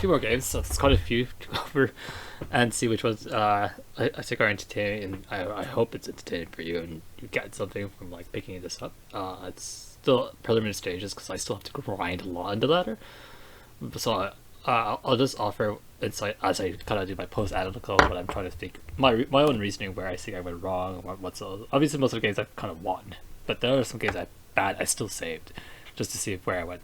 few more games, so it's quite a few to go over and see which ones I think are entertaining, and I hope it's entertaining for you and you get something from like picking this up. It's still preliminary stages because I still have to grind a lot in the ladder, so I'll just offer insight as I kind of do my post analytical, but I'm trying to think my own reasoning where I think I went wrong. What's obviously most of the games I've kind of won, but there are some games I still saved just to see where I went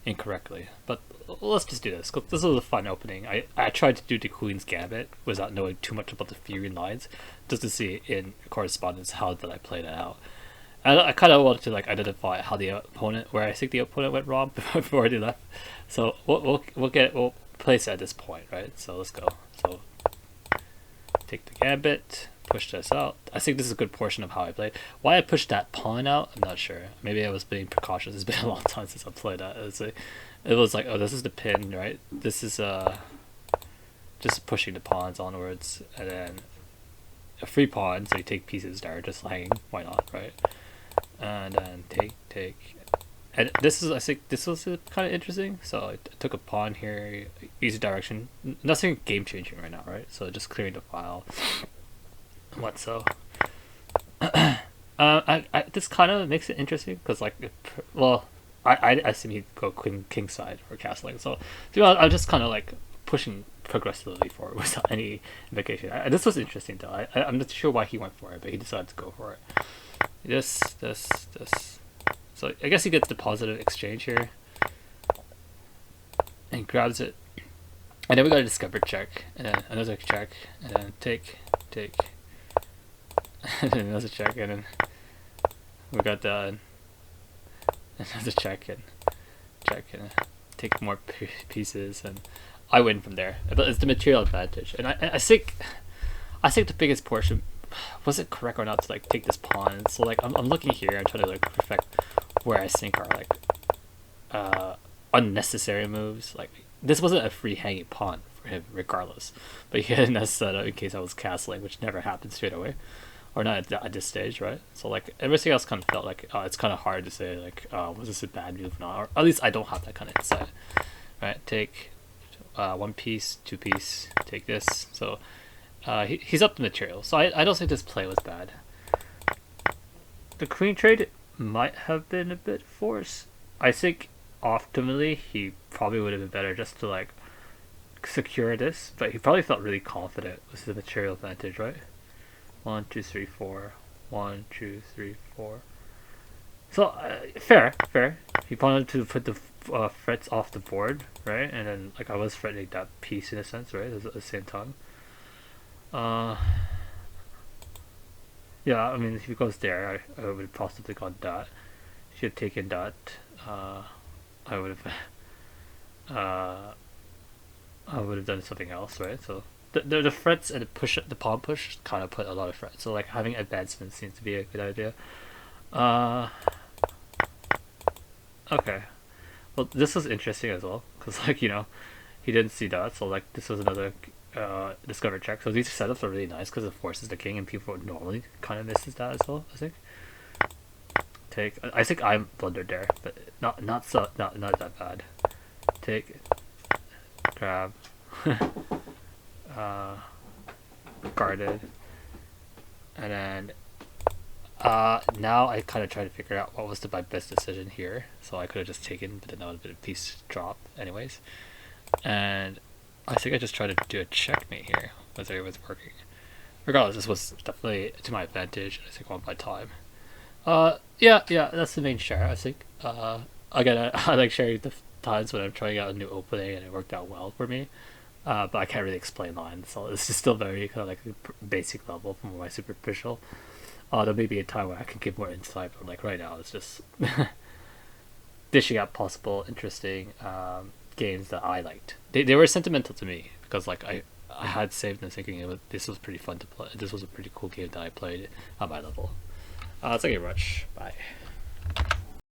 incorrectly. But let's just do this, because this was a fun opening. I tried to do the Queen's Gambit without knowing too much about the Fury lines, just to see in correspondence how did I play that out. And I kind of wanted to like identify how where I think the opponent went wrong before they left. So we'll place it at this point, right? So let's go. So take the Gambit, push this out. I think this is a good portion of how I played. Why I pushed that pawn out, I'm not sure. Maybe I was being precautious. It's been a long time since I played that. It was like, oh, this is the pin, right? This is just pushing the pawns onwards, and then a free pawn, so you take pieces that are just hanging. Why not, right? And then take. And this is, I think this was kind of interesting. So I took a pawn here, easy direction. Nothing game changing right now, right? So just clearing the file. What so? This kind of makes it interesting because, like, well, I assume he'd go king side or castling. So I'm just kind of like pushing progressively forward without any indication. This was interesting though. I'm not sure why he went for it, but he decided to go for it. This. So I guess he gets the positive exchange here and grabs it. And then we got a discover check, and then another check, and then take, and then another check, and then we got the another check and take more pieces, and I win from there. But it's the material advantage, and I think the biggest portion, was it correct or not to like take this pawn? So like I'm looking here, I'm trying to like perfect where I think are like unnecessary moves. Like this wasn't a free hanging pawn for him regardless, but he had a setup in case I was castling, which never happened straight away, or not at this stage, right? So like everything else kind of felt like it's kind of hard to say like was this a bad move or not, or at least I don't have that kind of insight, right? Take one piece, two piece, take this. So he's up the material, so I don't think this play was bad. The queen trade might have been a bit forced. I think optimally he probably would have been better just to like secure this, but he probably felt really confident with the material advantage, right? 1 2 3 4, 1 2 3 4. So fair. He wanted to put the frets off the board, right? And then like I was threatening that piece in a sense, right? At the same time. Yeah, I mean, if he goes there, I would have possibly gone that. Should have taken that. I would have done something else, right? So the frets and the pawn push kind of put a lot of frets. So like having advancement seems to be a good idea. Okay. Well, this was interesting as well because like he didn't see that, so like this was another discover check. So these setups are really nice because it forces the king, and people normally kind of misses that as well. I think. I think I blundered there, but not that bad. Take, grab, guarded, and then now I kind of try to figure out what was my best decision here. So I could have just taken, but then that would have been a piece drop anyways. And I think I just tried to do a checkmate here, whether it was working. Regardless, this was definitely to my advantage, and I think on my time. Yeah, that's the main share, I think. Again, I like sharing the times when I'm trying out a new opening and it worked out well for me. But I can't really explain lines, so it's just still very kind of like basic level from my superficial. There may be a time where I can give more insight, but like right now it's just dishing out possible interesting games that I liked. They were sentimental to me because like I had saved them thinking this was pretty fun to play. This was a pretty cool game that I played at my level. Thank you very much. Bye.